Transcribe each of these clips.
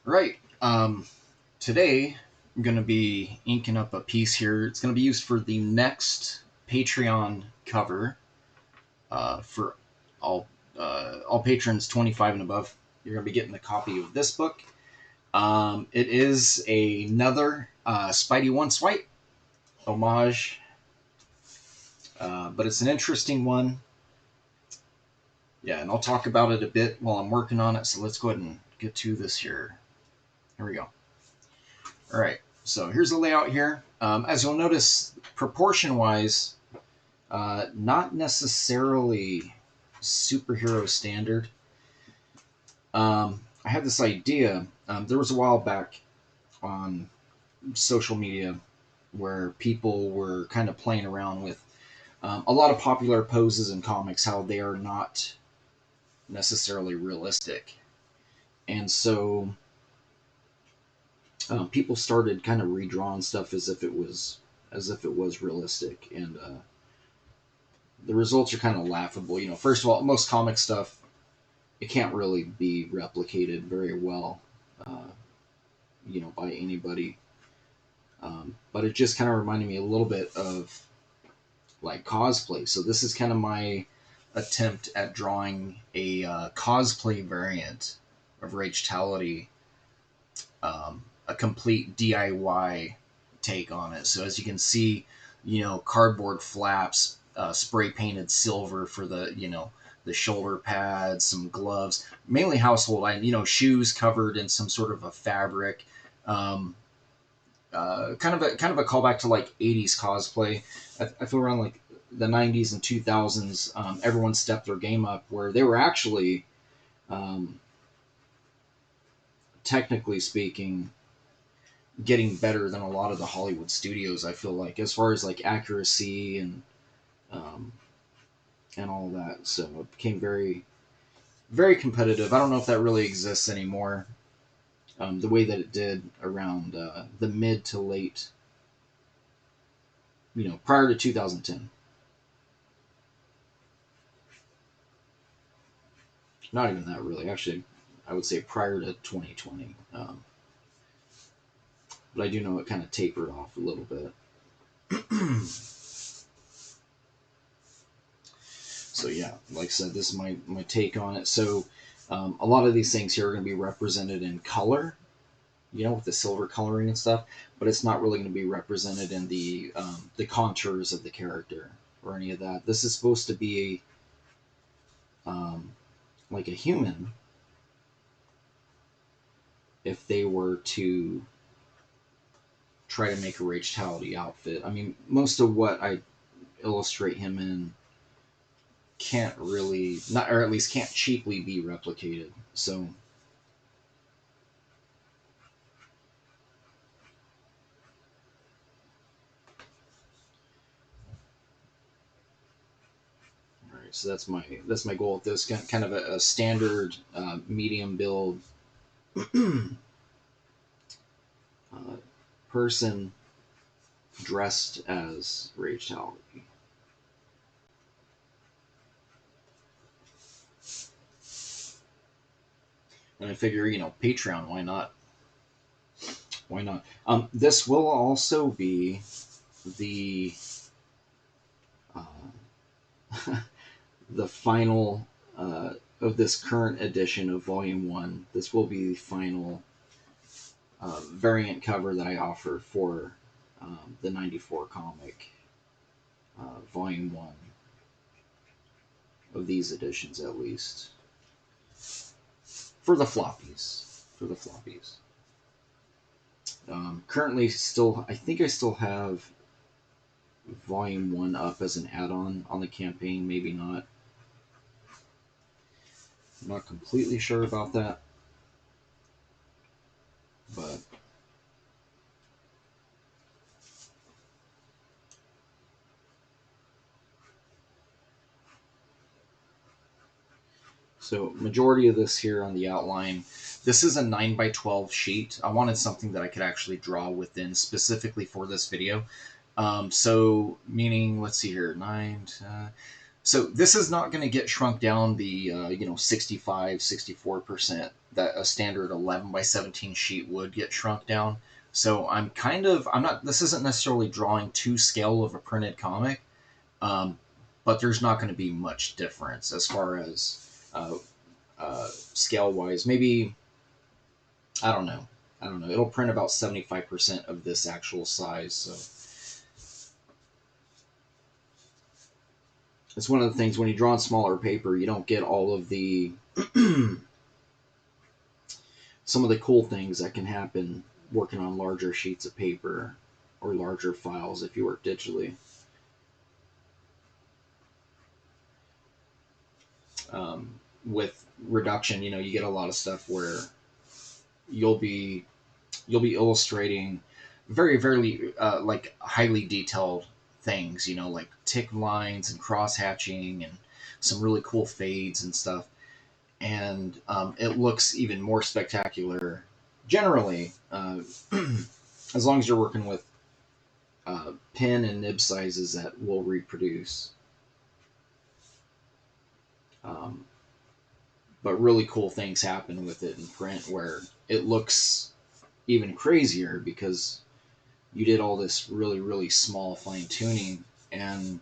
Right. Today I'm going to be inking up a piece here. It's going to be used for the next Patreon cover for all patrons 25 and above. You're going to be getting a copy of this book. It is another Spidey One Swipe homage, but it's an interesting one. Yeah, and I'll talk about it a bit while I'm working on it. So let's go ahead and get to this here. Here we go. All right, so here's the layout here. As you'll notice, proportion-wise, not necessarily superhero standard. I had this idea. There was a while back on social media where people were kind of playing around with a lot of popular poses in comics, how they are not necessarily realistic. And so people started kind of redrawing stuff as if it was realistic, and the results are kind of laughable. You know, first of all, most comic stuff, it can't really be replicated very well, uh, by anybody. But it just kind of reminded me a little bit of like cosplay. So this is kind of my attempt at drawing a cosplay variant of Ragetality, a complete DIY take on it. So as you can see, cardboard flaps, spray painted silver for the shoulder pads, some gloves, mainly household items, shoes covered in some sort of a fabric. Um, kind of a callback to like 80s cosplay. I feel around like the 90s and 2000s, everyone stepped their game up where they were actually, um, technically speaking, getting better than a lot of the Hollywood studios. I feel like as far as like accuracy um, and all that. So it became very very competitive. I don't know if that really exists anymore. The way that it did around the mid to late, prior to 2010. Not even that really. Actually, I would say prior to 2020. But I do know it kind of tapered off a little bit. So yeah, like I said, this is my take on it. So a lot of these things here are going to be represented in color, with the silver coloring and stuff, but it's not really going to be represented in the contours of the character or any of that. This is supposed to be like a human if they were to try to make a Ragetality outfit. I mean, most of what I illustrate him in can't really, not, or at least can't cheaply be replicated. So all right, so that's my goal with this kind of a standard medium build person dressed as Ragetality. And I figure, Patreon, why not? Why not? This will also be the the final of this current edition of Volume 1. This will be the final variant cover that I offer for the 94 comic, Volume 1 of these editions, at least. For the floppies. For the floppies. Currently, I think I still have Volume 1 up as an add-on on the campaign, maybe not. I'm not completely sure about that. But so majority of this here on the outline. This is a 9x12 sheet. I wanted something that I could actually draw within specifically for this video. So meaning, let's see here, 9. So this is not going to get shrunk down the 65, 64% that a standard 11 by 17 sheet would get shrunk down. So I'm not, this isn't necessarily drawing to scale of a printed comic, um, but there's not going to be much difference as far as scale wise. Maybe, I don't know. I don't know. It'll print about 75% of this actual size. So it's one of the things when you draw on smaller paper, you don't get all of the some of the cool things that can happen working on larger sheets of paper or larger files if you work digitally. With reduction, you get a lot of stuff where you'll be illustrating very like highly detailed things, like tick lines and cross hatching and some really cool fades and stuff, and it looks even more spectacular generally, as long as you're working with pen and nib sizes that will reproduce. Um, but really cool things happen with it in print where it looks even crazier because you did all this really small fine tuning, and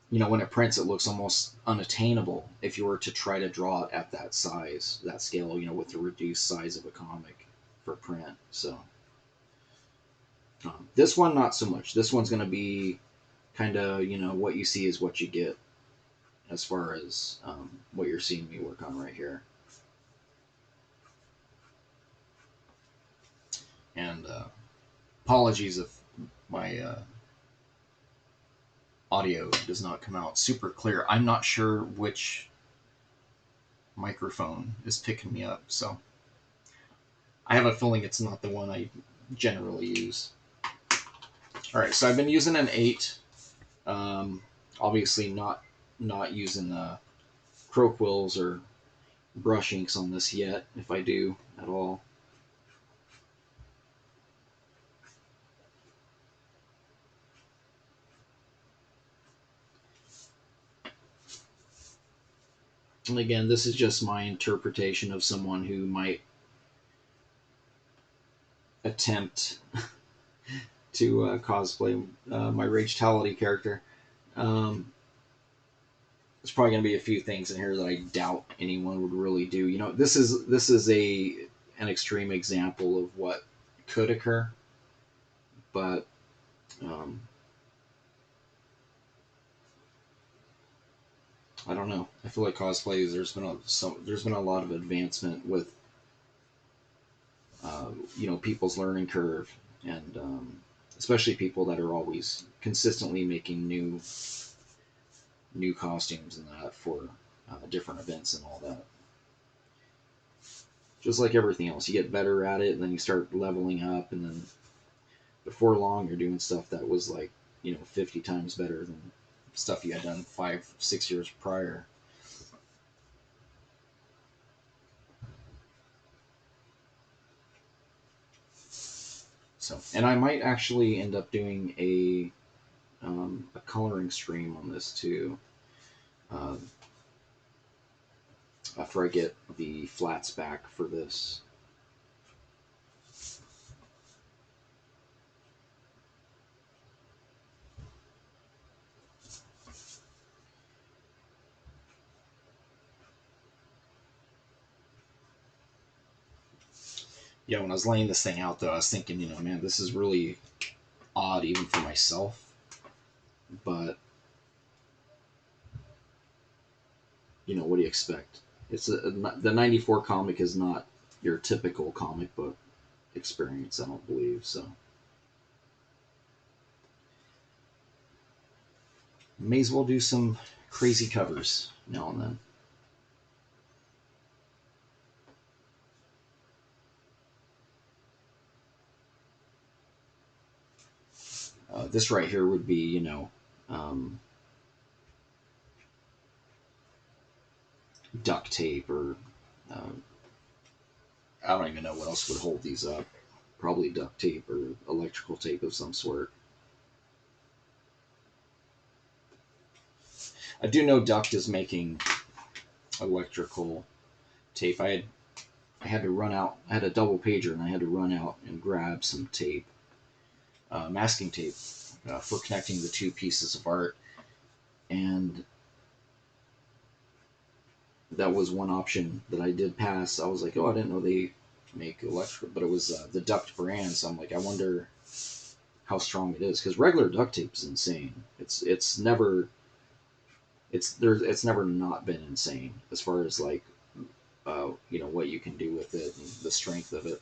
when it prints, it looks almost unattainable if you were to try to draw it at that size, that scale, with the reduced size of a comic for print. So this one, not so much. This one's going to be kind of, what you see is what you get as far as what you're seeing me work on right here. And apologies if my audio does not come out super clear. I'm not sure which microphone is picking me up, so I have a feeling it's not the one I generally use. All right, so I've been using an 8. Obviously not using crow quills or brush inks on this yet, if I do at all. And again, this is just my interpretation of someone who might attempt to cosplay my Ragetality character. There's probably going to be a few things in here that I doubt anyone would really do. This is an extreme example of what could occur, but I don't know. I feel like cosplays. There's been a lot of advancement with people's learning curve, and especially people that are always consistently making new costumes and that for different events and all that. Just like everything else, you get better at it, and then you start leveling up, and then before long, you're doing stuff that was like 50 times better than stuff you had done 5-6 years prior. So, and I might actually end up doing a coloring stream on this too. After I get the flats back for this. Yeah, when I was laying this thing out, though, I was thinking, man, this is really odd even for myself. But, what do you expect? The 94 comic is not your typical comic book experience, I don't believe, so. May as well do some crazy covers now and then. This right here would be, duct tape or I don't even know what else would hold these up. Probably duct tape or electrical tape of some sort. I do know Duct is making electrical tape. I had to run out. I had a double pager, and I had to run out and grab some tape, masking tape, for connecting the two pieces of art. And that was one option that I did pass. I was like, oh, I didn't know they make electrical, but it was the Duct brand. So I'm like, I wonder how strong it is, because regular duct tape is insane. It's never it's never not been insane as far as like what you can do with it and the strength of it.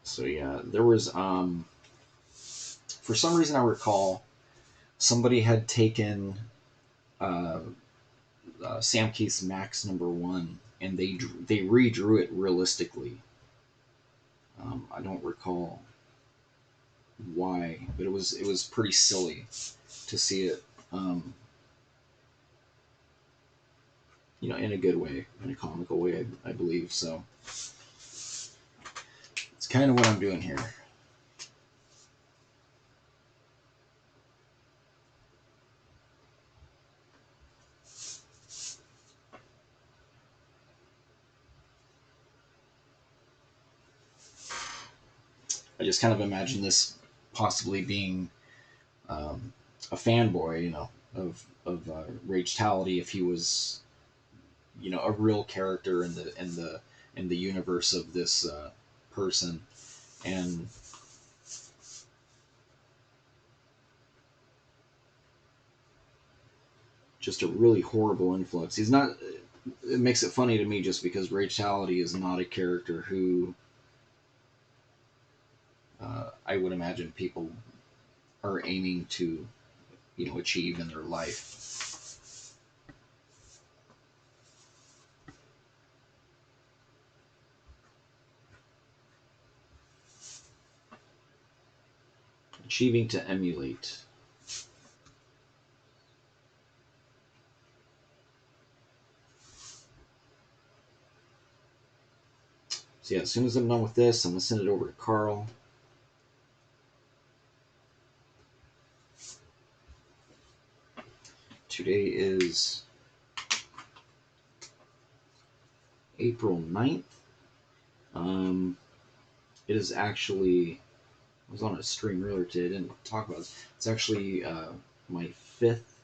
So yeah, there was for some reason I recall somebody had taken uh, Sam Keith's Max #1 and they redrew it realistically. I don't recall why, but it was pretty silly to see it, in a good way, in a comical way, I believe. So it's kind of what I'm doing here. I just kind of imagine this possibly being a fanboy, of Ragetality if he was, a real character in the universe of this person, and just a really horrible influence. He's not. It makes it funny to me just because Ragetality is not a character who I would imagine people are aiming to, achieve in their life. Achieving to emulate. So yeah, as soon as I'm done with this, I'm gonna send it over to Carl. Today is April 9th. It is actually, I was on a stream earlier today, I didn't talk about this. It's actually my fifth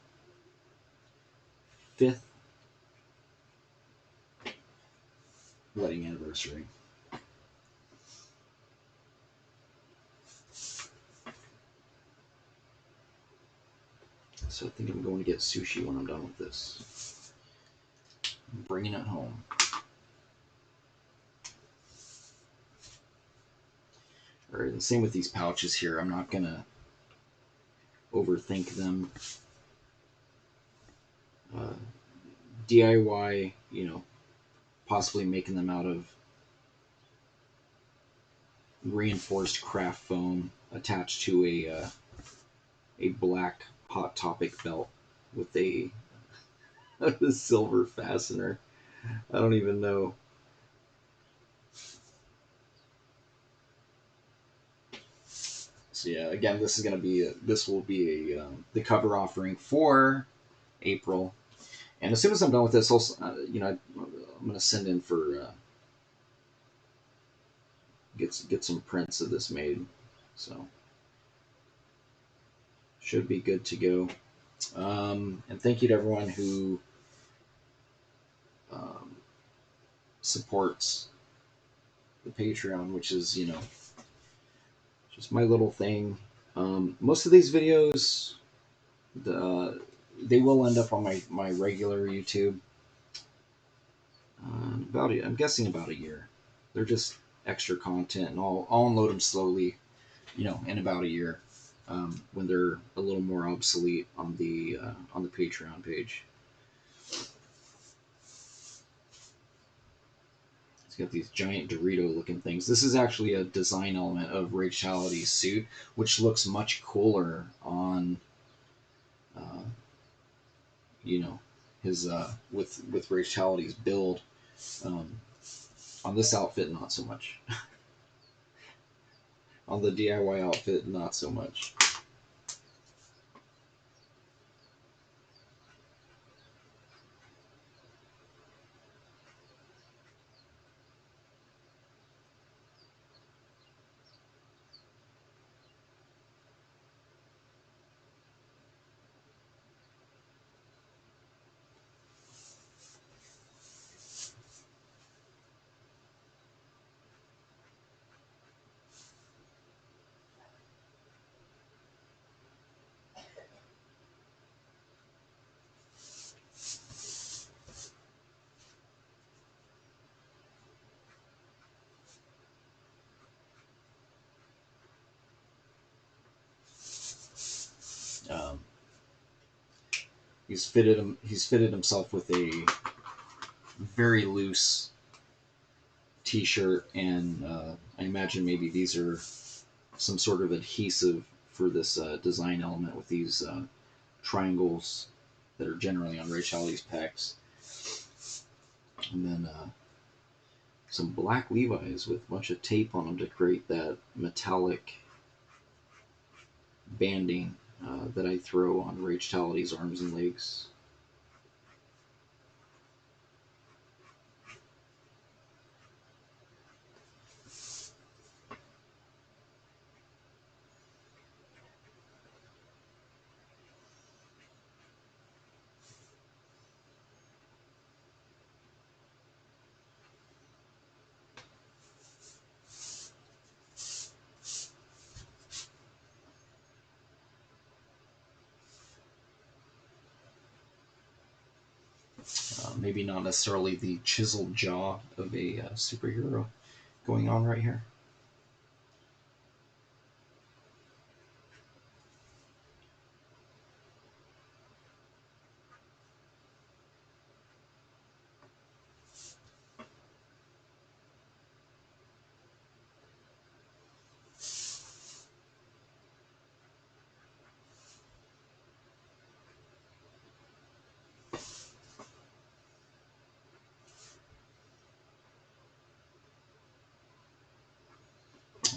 wedding anniversary. So I think I'm going to get sushi when I'm done with this. I'm bringing it home. Alright, and same with these pouches here. I'm not gonna overthink them. DIY, possibly making them out of reinforced craft foam attached to a black Hot Topic belt with a silver fastener. I don't even know. So yeah, again, this will be the cover offering for April, and as soon as I'm done with this, also, I'm gonna send in for get some prints of this made, so should be good to go. And thank you to everyone who um, supports the Patreon, which is just my little thing. Most of these videos, they will end up on my regular YouTube. I'm guessing about a year. They're just extra content, and I'll unload them slowly, in about a year, when they're a little more obsolete on the Patreon page. It's got these giant Dorito-looking things. This is actually a design element of Rachality's suit, which looks much cooler on, uh, you know, his with Rachality's build. Um, on this outfit, not so much. On the DIY outfit, not so much. Um, he's fitted himself with a very loose t-shirt, and I imagine maybe these are some sort of adhesive for this design element with these triangles that are generally on Rachality's pecs, and then some black Levi's with a bunch of tape on them to create that metallic banding that I throw on Rachality's arms and legs. Maybe not necessarily the chiseled jaw of a superhero going on right here.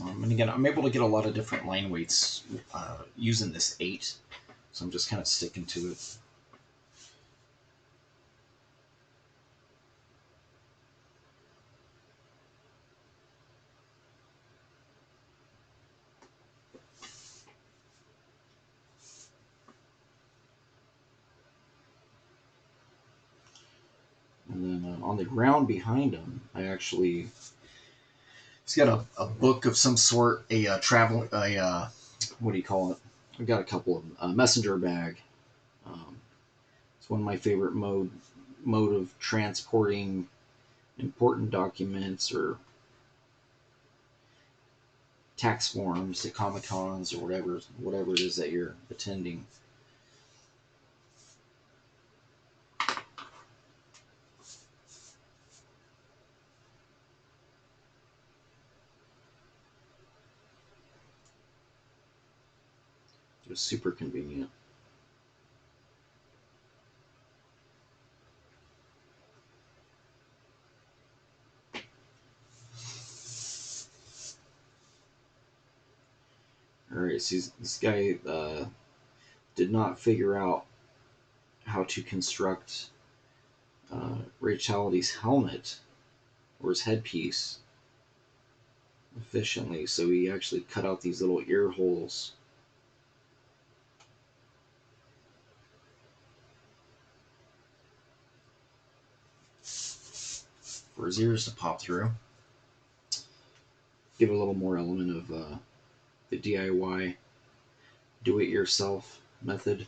And again, I'm able to get a lot of different line weights using this 8, so I'm just kind of sticking to it. And then on the ground behind him, he's got a book of some sort, what do you call it? I've got a couple of them. A messenger bag. It's one of my favorite mode of transporting important documents or tax forms to Comic Cons or whatever it is that you're attending. It was super convenient. All right, so this guy did not figure out how to construct Rachality's helmet or his headpiece efficiently, so he actually cut out these little ear holes for his ears to pop through. Give it a little more element of the DIY, do-it-yourself method.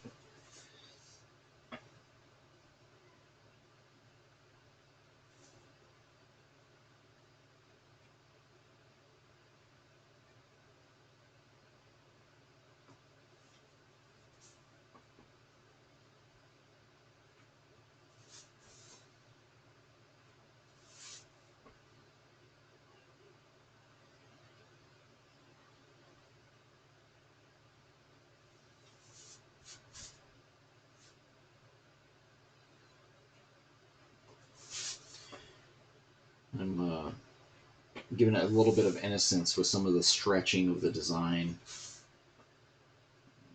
I'm giving it a little bit of innocence with some of the stretching of the design.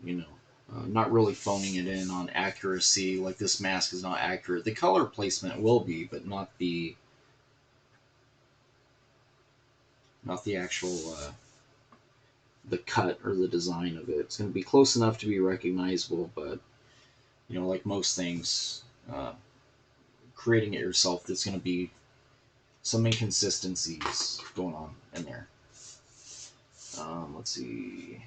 You know, not really phoning it in on accuracy. Like this mask is not accurate. The color placement will be, but not the actual the cut or the design of it. It's going to be close enough to be recognizable, but like most things, uh, creating it yourself, there's going to be some inconsistencies going on in there. Let's see.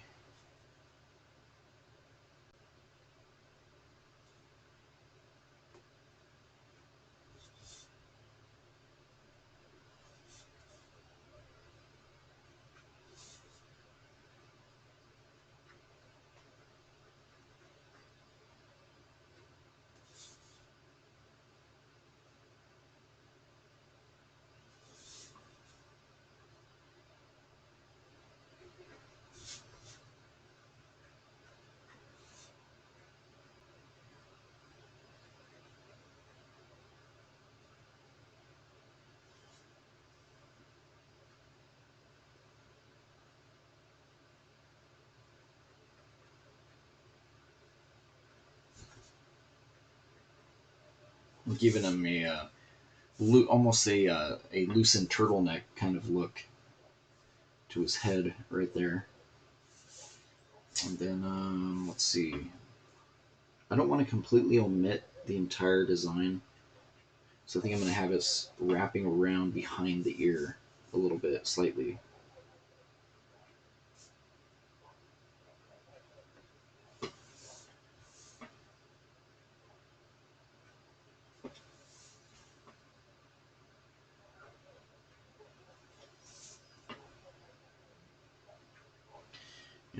I'm giving him almost a loosened turtleneck kind of look to his head right there. And then let's see. I don't want to completely omit the entire design, so I think I'm going to have it wrapping around behind the ear a little bit, slightly.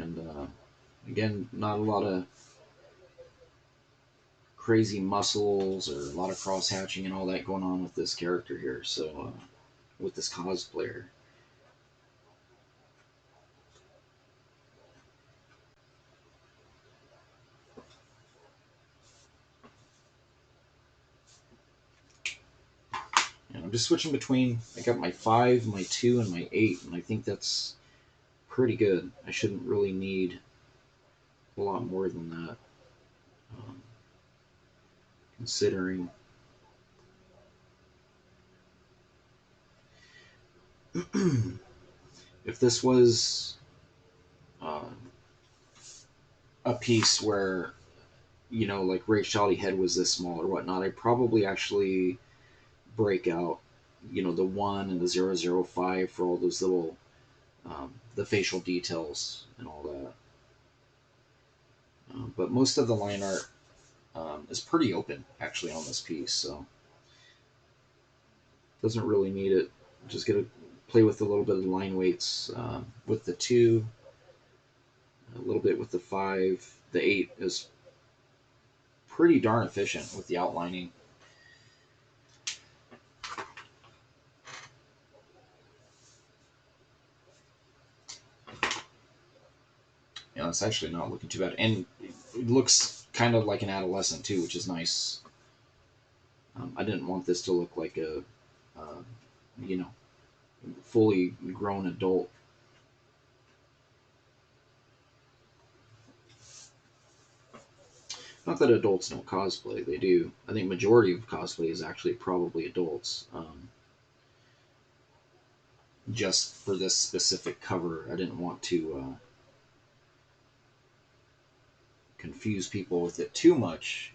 And again, not a lot of crazy muscles or a lot of cross hatching and all that going on with this character here. So with this cosplayer. And I'm just switching between. I got my 5, my 2, and my 8, and I think that's pretty good. I shouldn't really need a lot more than that, um, considering. If this was uh, a piece where like Rachel Head was this small or whatnot, I'd probably actually break out, the 1 and the 005 for all those little the facial details and all that. But most of the line art is pretty open actually on this piece, so doesn't really need it. Just gonna play with a little bit of the line weights with the 2, a little bit with the 5. The 8 is pretty darn efficient with the outlining. It's actually not looking too bad, and it looks kind of like an adolescent too, which is nice. I didn't want this to look like a, uh, you know, fully grown adult. Not that adults don't cosplay; they do. I think majority of cosplay is actually probably adults. Just for this specific cover, I didn't want to confuse people with it too much.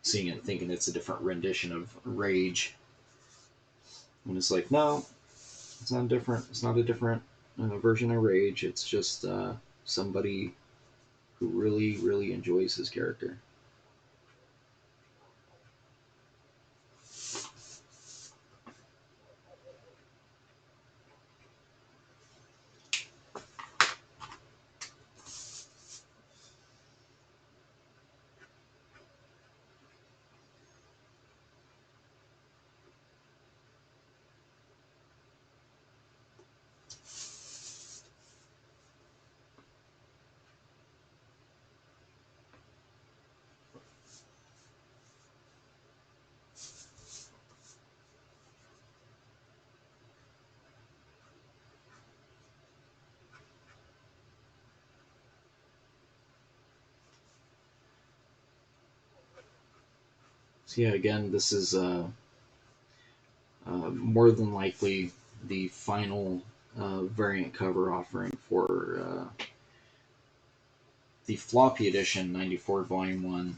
Seeing it, thinking it's a different rendition of Rage, when it's like, no, it's not different. It's not a different version of Rage. It's just somebody who really, really enjoys his character. So yeah, again, this is more than likely the final variant cover offering for the floppy edition 94 Volume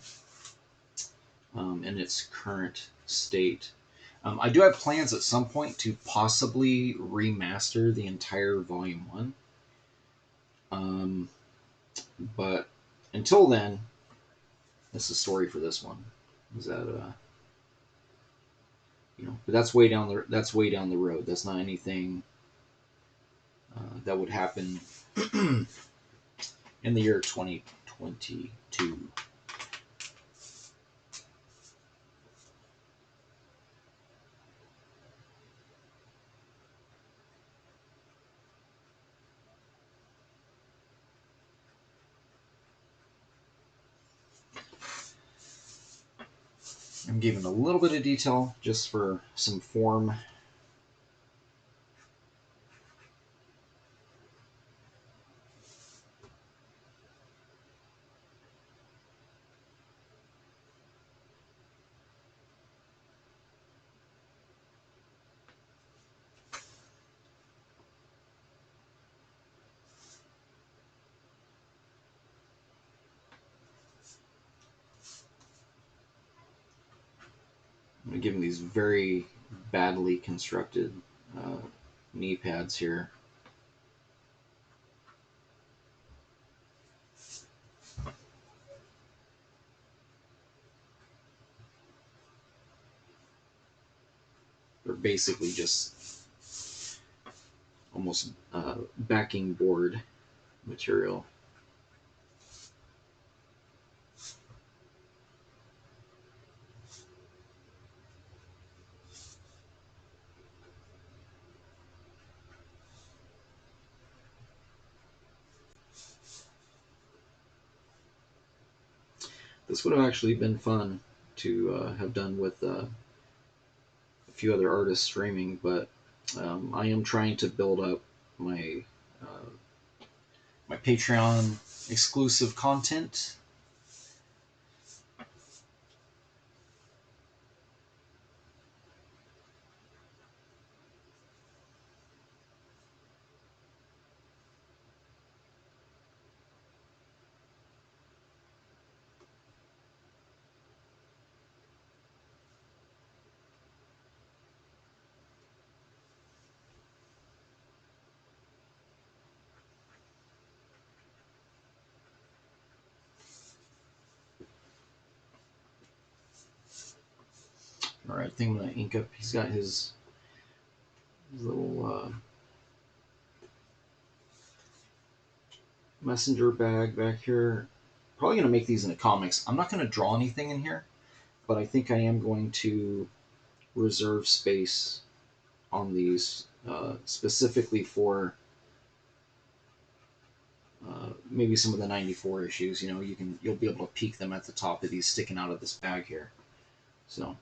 1 in its current state. I do have plans at some point to possibly remaster the entire Volume 1. But until then, that's the story for this one. Is that but that's way down the road. That's not anything that would happen in the year 2022. I'm giving a little bit of detail just for some form. I'm giving these very badly constructed knee pads here. They're basically just almost backing board material. This would have actually been fun to have done with a few other artists streaming, but I am trying to build up my my Patreon exclusive content. All right, I think I'm gonna ink up. He's got his little messenger bag back here. Probably gonna make these into comics. I'm not gonna draw anything in here, but I think I am going to reserve space on these specifically for maybe some of the 94 issues. You'll be able to peek them at the top of these sticking out of this bag here. So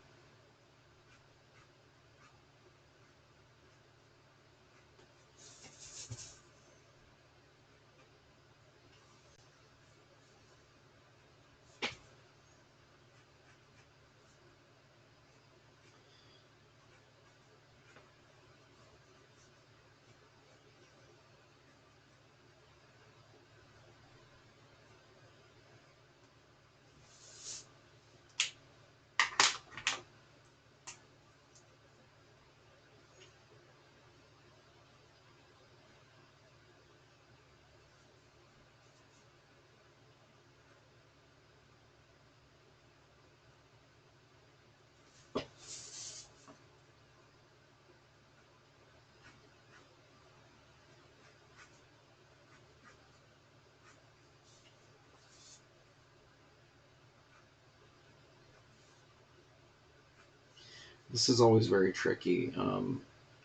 this is always very tricky.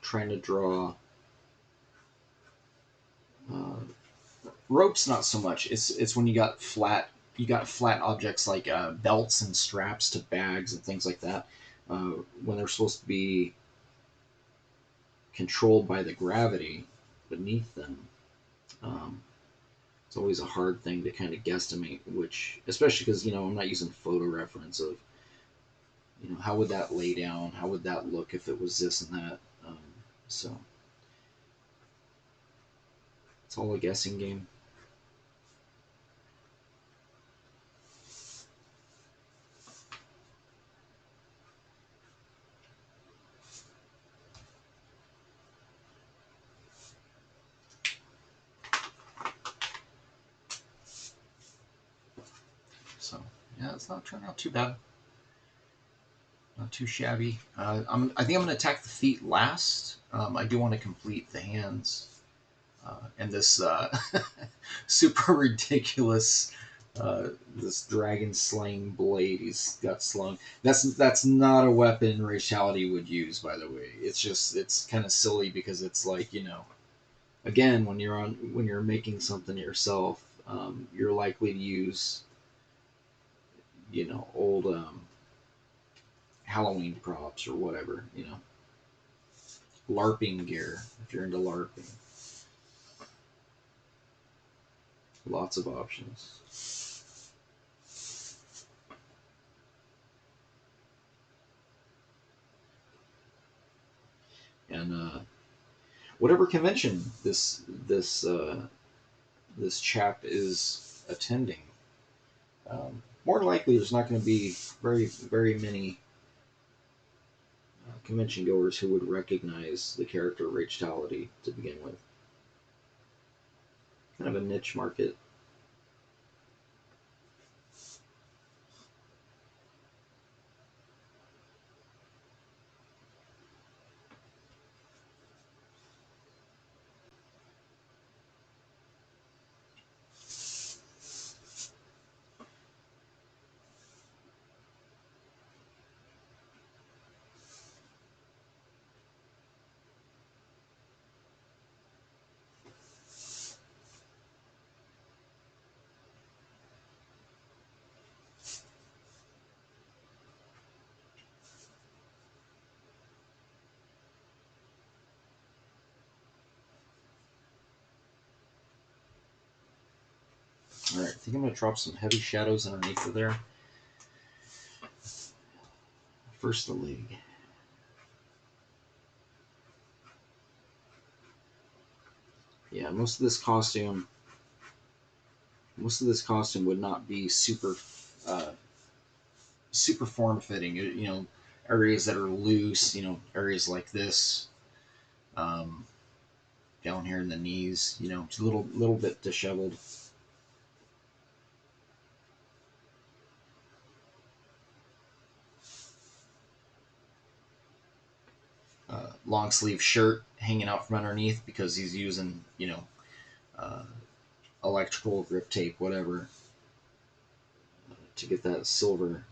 Trying to draw uh, ropes, not so much. It's when you got flat objects like belts and straps to bags and things like that. When they're supposed to be controlled by the gravity beneath them. Um, it's always a hard thing to kind of guesstimate which, especially because I'm not using photo reference of You know, how would that lay down? How would that look if it was this and that? So it's all a guessing game. So yeah, it's not turning out too bad. Not too shabby. I think I'm going to attack the feet last. I do want to complete the hands. And this super ridiculous this dragon slaying blade he's got slung. That's not a weapon Raciality would use, by the way. It's kind of silly because it's like, you know, again, when you're making something yourself, you're likely to use, you know, old Halloween props or whatever, you know, LARPing gear if you're into LARPing. Lots of options. And whatever convention this chap is attending, more likely there's not going to be very many convention goers who would recognize the character Ragetality to begin with. Kind of a niche market. All right, I think I'm going to drop some heavy shadows underneath of there. First the leg. Yeah, most of this costume would not be uh, super form fitting. You know, areas that are loose. You know, areas like this, um, down here in the knees. You know, it's a little bit disheveled. Long sleeve shirt hanging out from underneath because he's using, you know, uh, electrical grip tape, whatever, to get that silver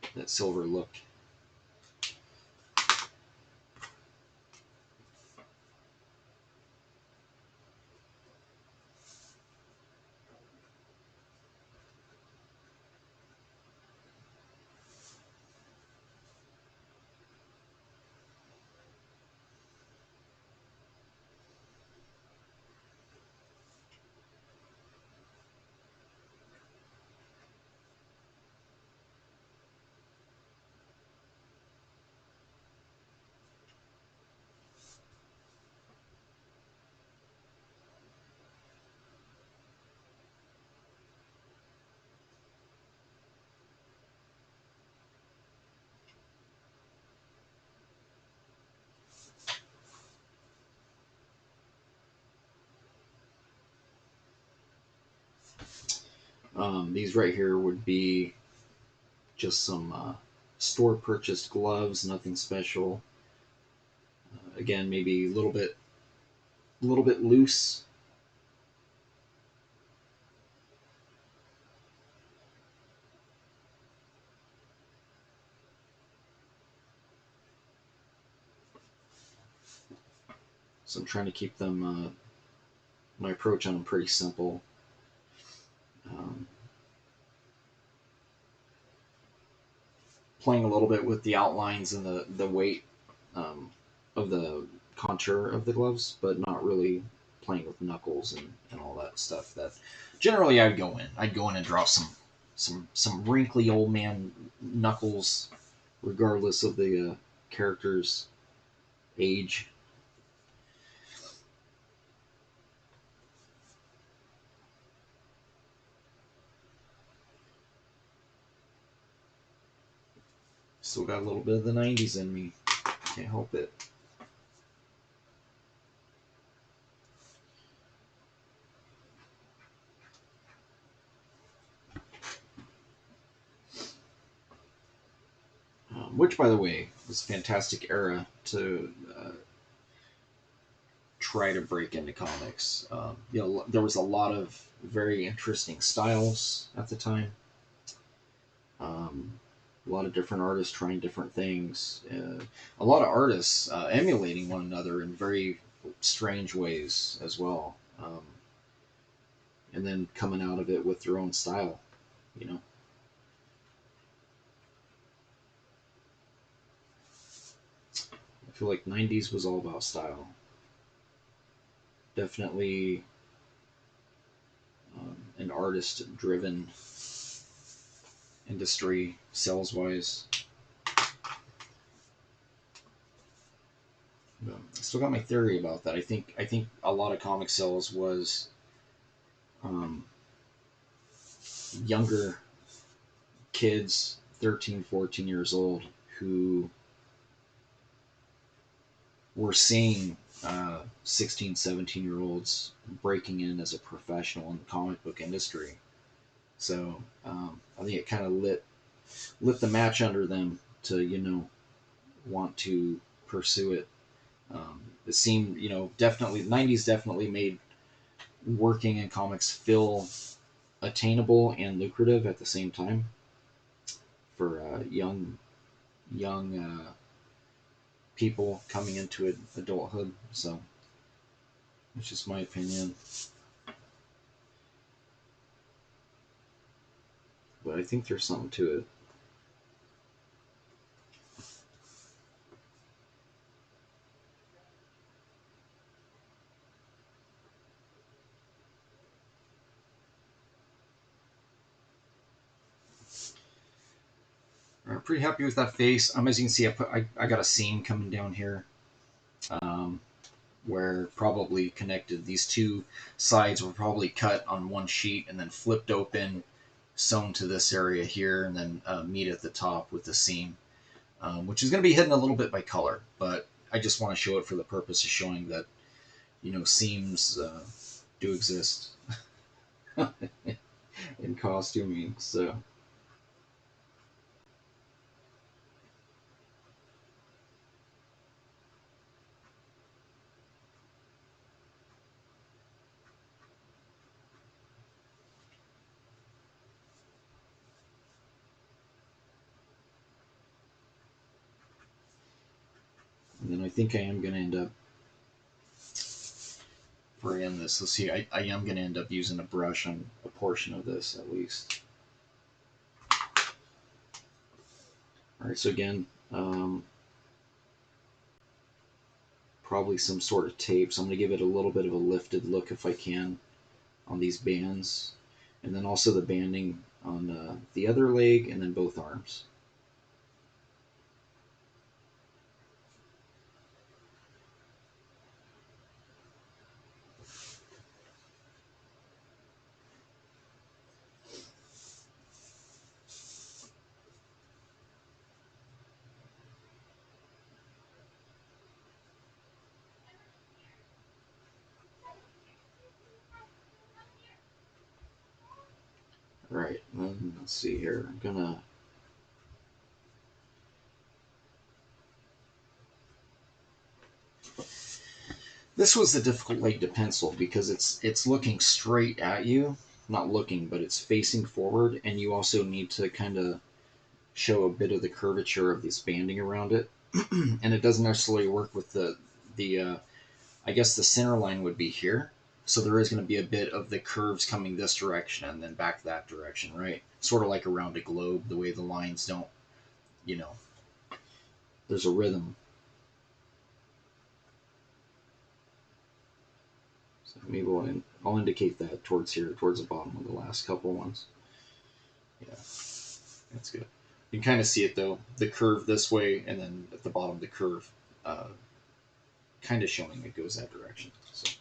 look. These right here would be just some store purchased gloves, nothing special. Again, maybe a little bit loose. So I'm trying to keep them my approach on them pretty simple. Um, Playing a little bit with the outlines and the weight um, of the contour of the gloves, but not really playing with knuckles and all that stuff. That generally I'd go in and draw some wrinkly old man knuckles regardless of the character's age. Still got a little bit of the 90s in me. Can't help it. Which, by the way, was a fantastic era to try to break into comics. There was a lot of very interesting styles at the time. A lot of different artists trying different things. A lot of artists emulating one another in very strange ways as well. And then coming out of it with their own style, you know. I feel like 90s was all about style. Definitely an artist driven industry sales wise. I still got my theory about that. I think a lot of comic sales was um, younger kids, 13, 14 years old, who were seeing 16, 17 year olds breaking in as a professional in the comic book industry. So I think it kind of lit the match under them to, want to pursue it. It seemed, definitely, 90s definitely made working in comics feel attainable and lucrative at the same time for young people coming into adulthood. So it's just my opinion, but I think there's something to it. I'm pretty happy with that face. As you can see, I got a seam coming down here, um, where probably connected. These two sides were probably cut on one sheet and then flipped open, sewn to this area here, and then meet at the top with the seam, which is going to be hidden a little bit by color. But I just want to show it for the purpose of showing that seams do exist in costuming. So. And then I think I am going to end up in this. Let's see, I am going to end up using a brush on a portion of this at least. All right, so again, probably some sort of tape. So I'm going to give it a little bit of a lifted look if I can on these bands. And then also the banding on the other leg and then both arms. All right, let's see here. I'm gonna. This was the difficult leg to pencil because it's looking straight at you, not looking, but it's facing forward, and you also need to kind of show a bit of the curvature of this banding around it, and it doesn't necessarily work with the I guess the center line would be here, so there is going to be a bit of the curves coming this direction and then back that direction, right? Sort of like around a globe, the way the lines don't, you know, there's a rhythm. So maybe I'll indicate that towards here, towards the bottom of the last couple ones. Yeah, that's good. You can kind of see it though, the curve this way, and then at the bottom the curve, kind of showing it goes that direction. So.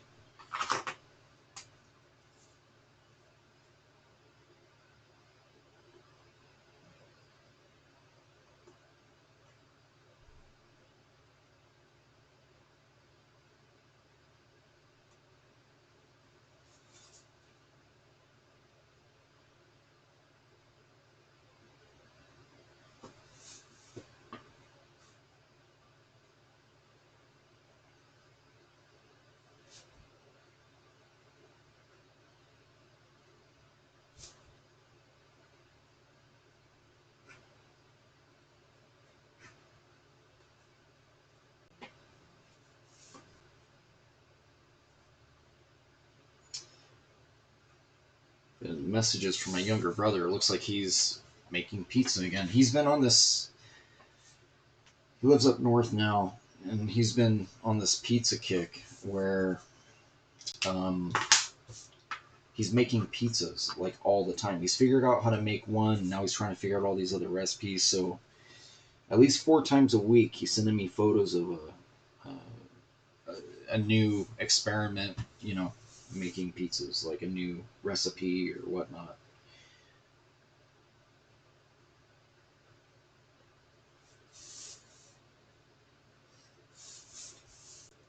And messages from my younger brother. It looks like he's making pizza again. He's been on this. He lives up north now, and he's been on this pizza kick where um, he's making pizzas like all the time. He's figured out how to make one. And now he's trying to figure out all these other recipes. So at least 4 times a week, he's sending me photos of a new experiment. Making pizzas, like a new recipe or whatnot.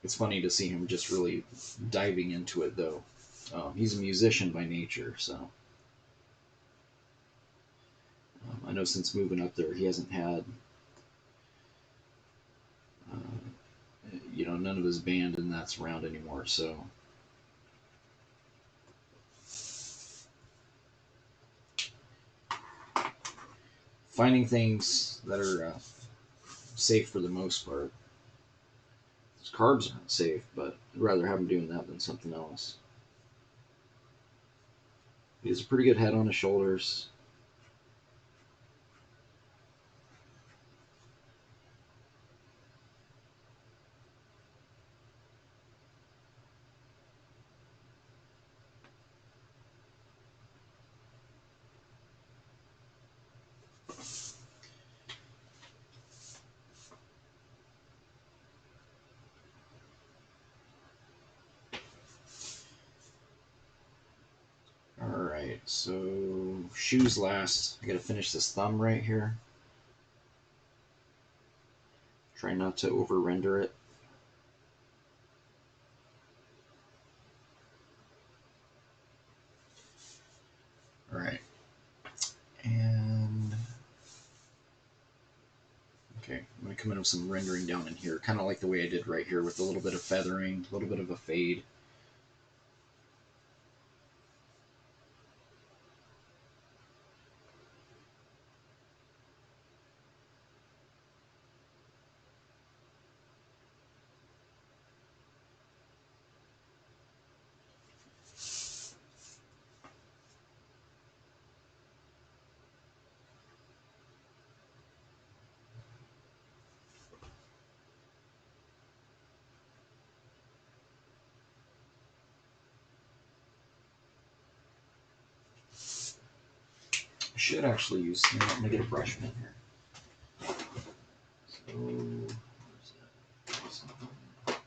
It's funny to see him just really diving into it, though. He's a musician by nature, so I know since moving up there, he hasn't had, none of his band and that's around anymore. So finding things that are safe for the most part. His carbs aren't safe, but I'd rather have him doing that than something else. He has a pretty good head on his shoulders. Alright, so shoes last. I gotta finish this thumb right here. Try not to over render it. Alright. And okay, I'm going to come in with some rendering down in here, kind of like the way I did right here with a little bit of feathering, a little bit of a fade. I should actually use, I'm going to get a brush pen here. So, where's that?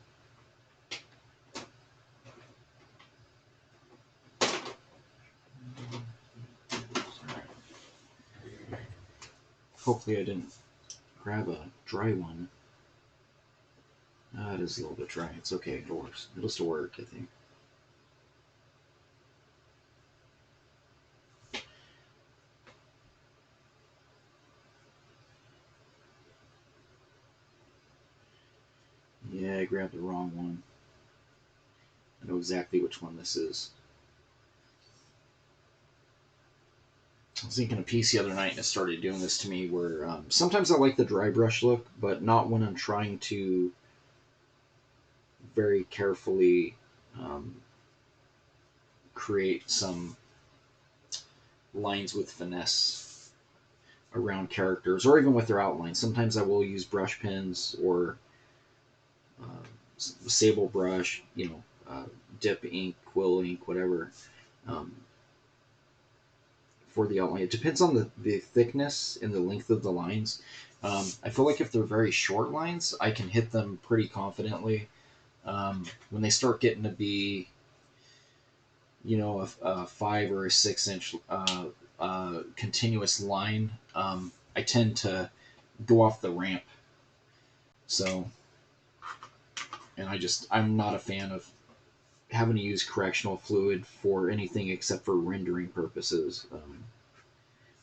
Hopefully I didn't grab a dry one. It is a little bit dry. It's okay. It'll still work, I think. Yeah, I grabbed the wrong one. I know exactly which one this is. I was thinking of piece the other night and it started doing this to me where sometimes I like the dry brush look, but not when I'm trying to very carefully um, create some lines with finesse around characters or even with their outlines. Sometimes I will use brush pens or sable brush, dip ink, quill ink, whatever, um, for the outline. It depends on the thickness and the length of the lines. I feel like if they're very short lines, I can hit them pretty confidently. When they start getting to be, a 5 or 6 inch continuous line, I tend to go off the ramp. So, and I'm not a fan of having to use correctional fluid for anything except for rendering purposes.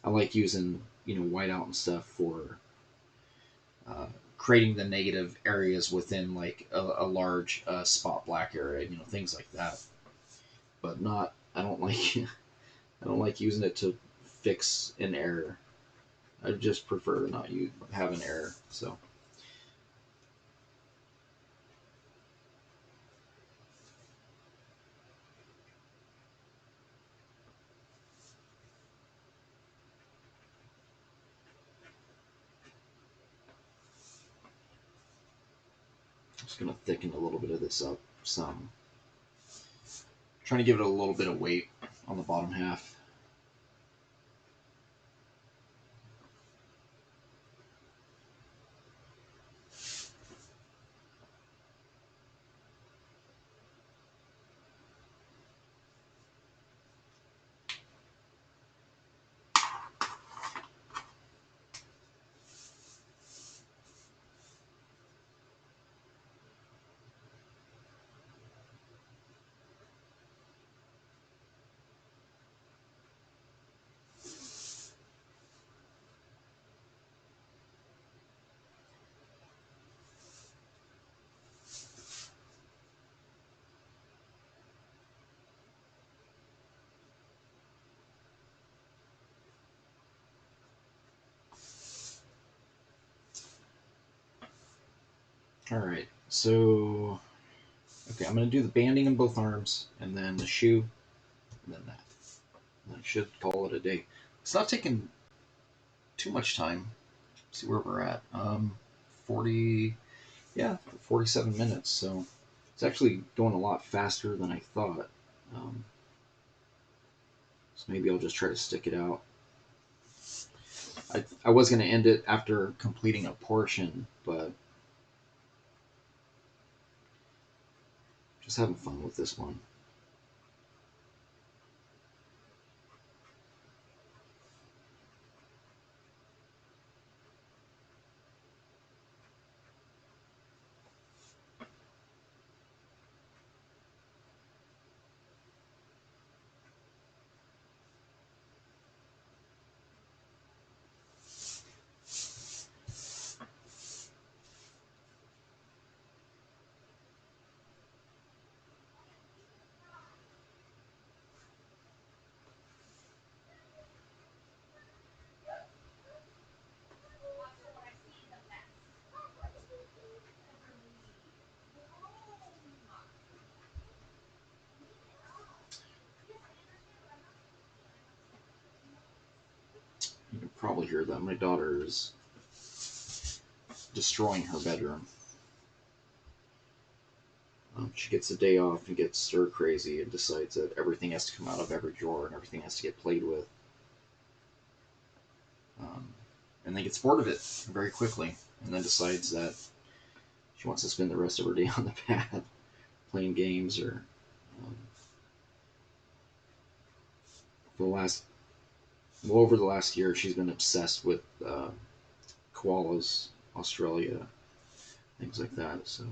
I like using, whiteout and stuff for creating the negative areas within like a large spot black area, things like that. But not, I don't like, I don't like using it to fix an error. I just prefer to not have an error. So. Just going to thicken a little bit of this up some. Trying to give it a little bit of weight on the bottom half. All right, so okay, I'm going to do the banding in both arms, and then the shoe, and then that. And I should call it a day. It's not taking too much time. Let's see where we're at. 40, yeah, 47 minutes. So it's actually going a lot faster than I thought. So maybe I'll just try to stick it out. I was going to end it after completing a portion, but just having fun with this one. You can probably hear that. My daughter is destroying her bedroom. She gets a day off and gets stir crazy and decides that everything has to come out of every drawer and everything has to get played with. And then gets bored of it very quickly and then decides that she wants to spend the rest of her day on the pad playing games or for the last over the last year she's been obsessed with koalas, Australia, things like that. So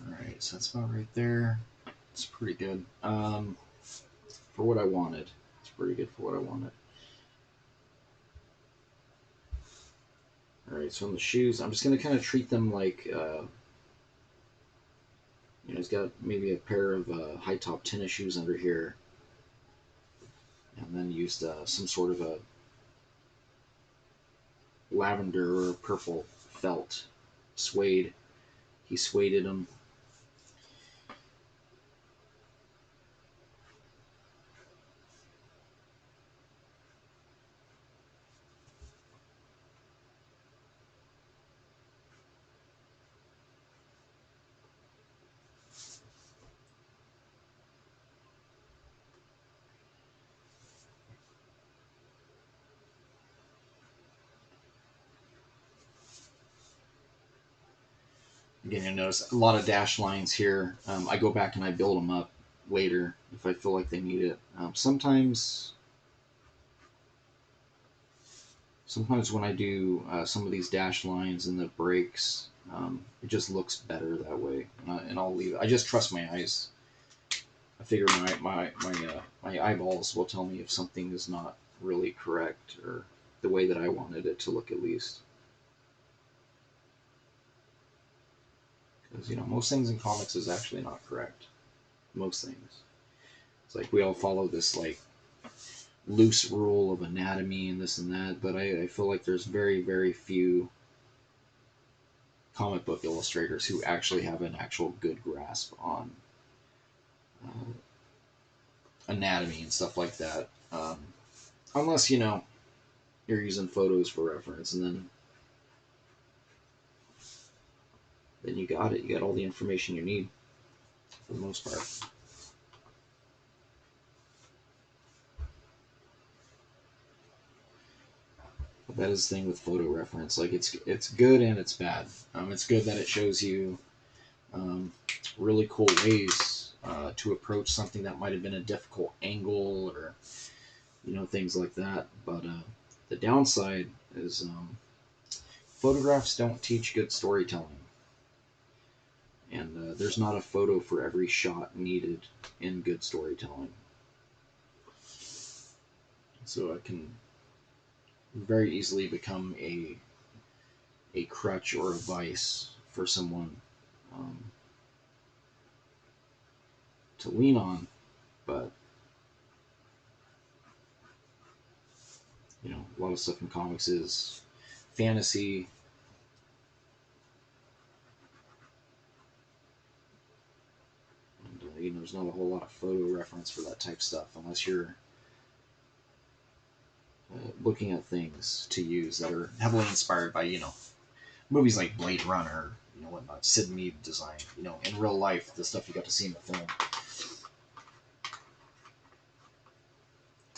all right, so that's about right there. It's pretty good for what I wanted. It's pretty good for what I wanted. All right, so on the shoes, I'm just gonna kind of treat them like, he's got maybe a pair of high top tennis shoes under here, and then used some sort of a lavender or purple felt suede. He sueded them. Again, you notice a lot of dash lines here. I go back and I build them up later if I feel like they need it. Sometimes when I do some of these dash lines and the breaks, it just looks better that way, and I'll leave it. I just trust my eyes. I figure my eyeballs will tell me if something is not really correct or the way that I wanted it to look, at least. Because most things in comics is actually not correct. Most things. It's like we all follow this like loose rule of anatomy and this and that, but I feel like there's very, very few comic book illustrators who actually have an actual good grasp on anatomy and stuff like that. Unless, you're using photos for reference, and then you got it. You got all the information you need for the most part. But that is the thing with photo reference. Like it's good and it's bad. It's good that it shows you really cool ways to approach something that might have been a difficult angle or things like that. But the downside is photographs don't teach good storytelling, and there's not a photo for every shot needed in good storytelling. So it can very easily become a crutch or a vice for someone to lean on, but a lot of stuff in comics is fantasy. And there's not a whole lot of photo reference for that type of stuff unless you're looking at things to use that are heavily inspired by movies like Blade Runner, whatnot, Sid Mead design, in real life, the stuff you got to see in the film.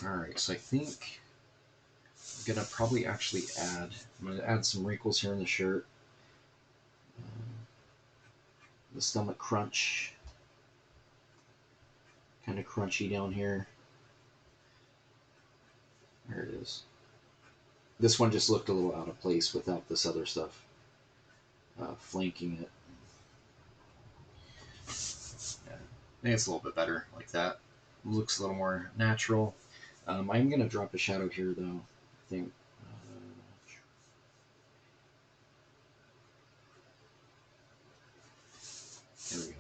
Alright, so I think I'm gonna probably actually I'm gonna add some wrinkles here in the shirt. The stomach crunch. Kind of crunchy down here. There it is. This one just looked a little out of place without this other stuff flanking it. Yeah, I think it's a little bit better like that. Looks a little more natural. I'm going to drop a shadow here, though. I think. There we go.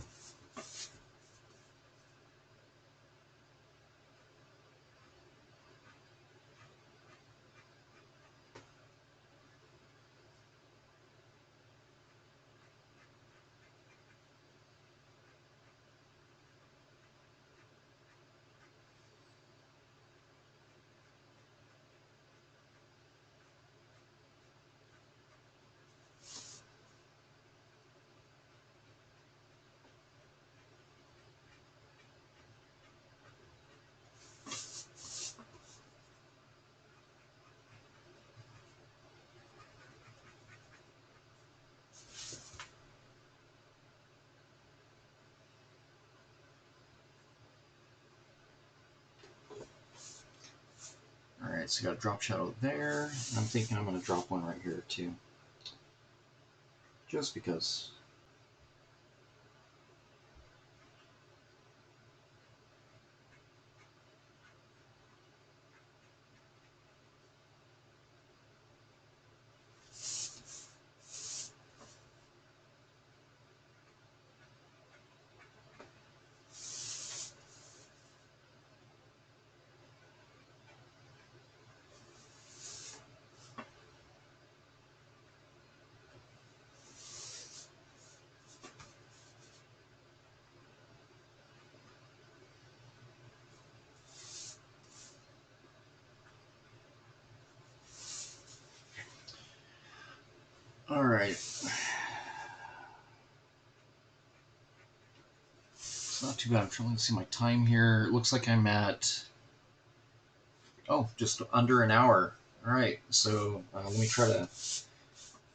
Alright, so got a drop shadow there. I'm thinking I'm going to drop one right here, too. Just because. Alright. It's not too bad. I'm trying to see my time here. It looks like I'm at... Oh, just under an hour. Alright, so let me try to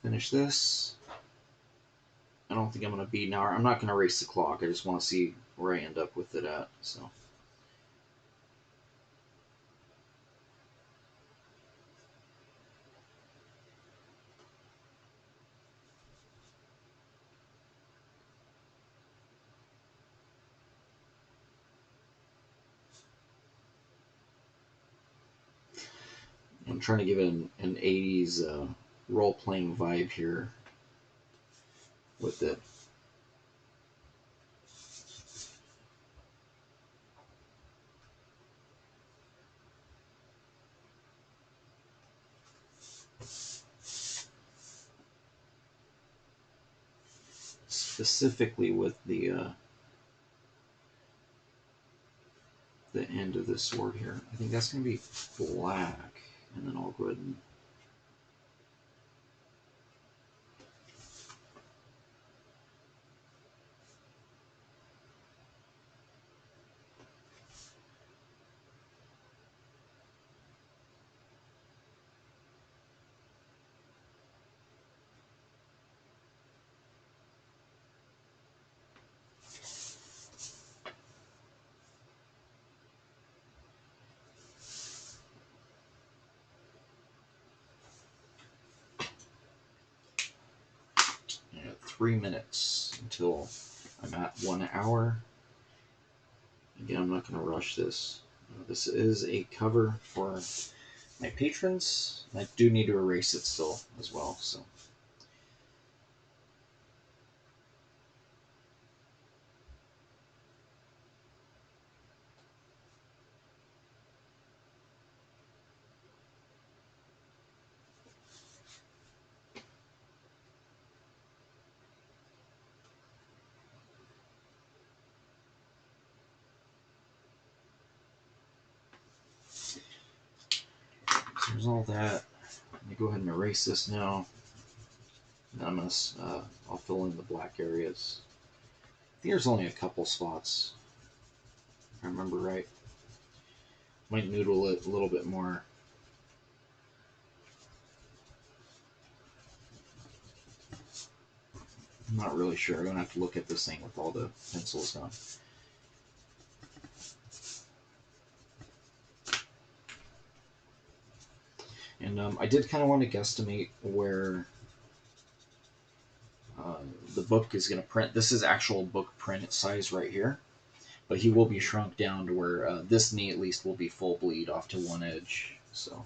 finish this. I don't think I'm going to be now. I'm not going to race the clock. I just want to see where I end up with it at. So. I'm trying to give it an 80s role-playing vibe here with it. Specifically with the end of this sword here. I think that's going to be black, and then I'll go ahead and you know, 3 minutes until I'm at 1 hour. Again, I'm not going to rush this. This is a cover for my patrons. I do need to erase it still as well. So. So there's all that. Let me go ahead and erase this now. And I'm gonna, I'll fill in the black areas. I think there's only a couple spots, if I remember right. Might noodle it a little bit more. I'm not really sure. I'm gonna have to look at this thing with all the pencils gone. And I did kind of want to guesstimate where the book is going to print. This is actual book print size right here, but he will be shrunk down to where this knee at least will be full bleed off to one edge. So.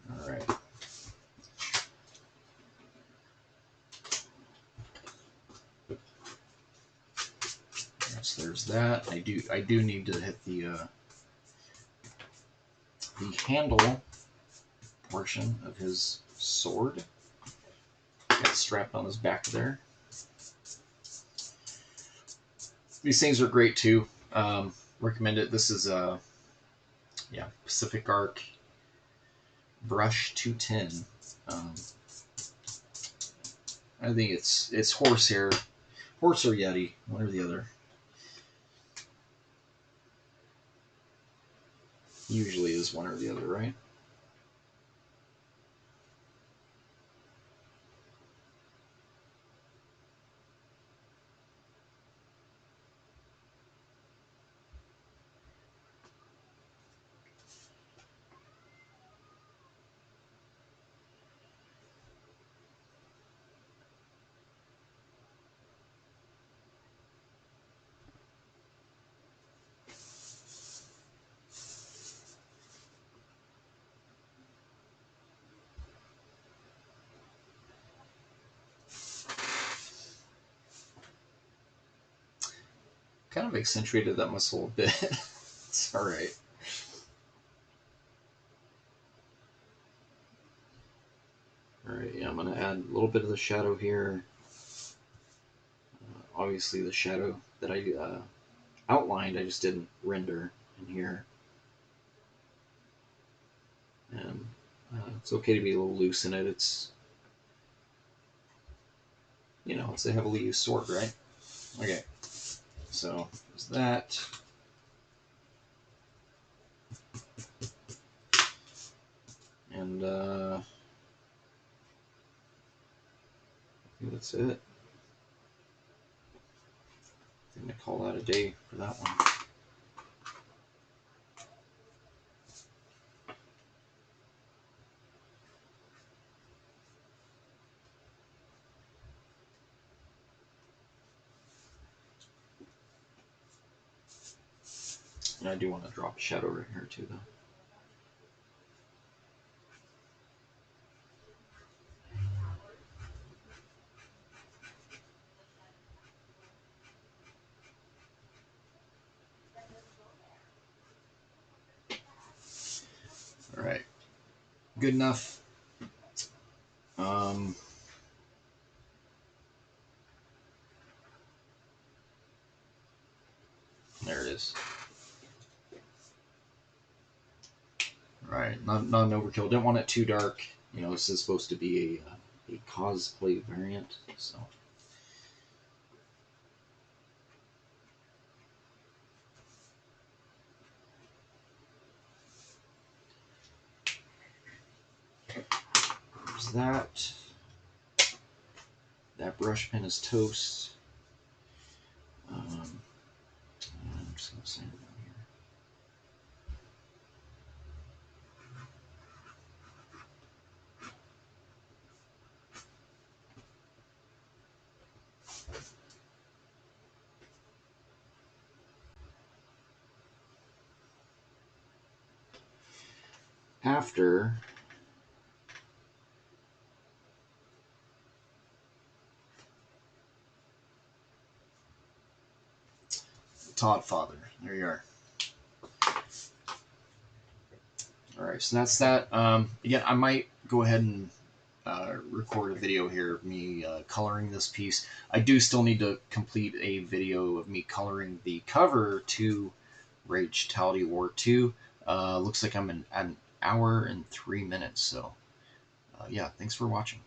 All right. So there's that. I do need to hit the handle portion of his sword. Got strapped on his back there. These things are great too. Recommend it. This is Pacific Arc Brush 210. I think it's horsehair or Yeti, one or the other. Usually is one or the other, right? Kind of accentuated that muscle a bit. It's all right. All right, yeah, I'm going to add a little bit of the shadow here. Obviously, the shadow that I outlined, I just didn't render in here. And it's okay to be a little loose in it. It's, it's a heavily used sword, right? Okay, so there's that. And I think that's it. I'm going to call that a day for that one. And I do want to drop a shadow right here too, though. All right, good enough. There it is. All right, not an overkill. Didn't want it too dark. You know, this is supposed to be a cosplay variant, so. There's that. That brush pen is toast. I'm just going to sand it down here. After Todd Father, there you are. All right, so that's that. Again, I might go ahead and record a video here of me coloring this piece. I do still need to complete a video of me coloring the cover to Ragetality War 2. Looks like I'm at an hour and 3 minutes, so yeah, thanks for watching.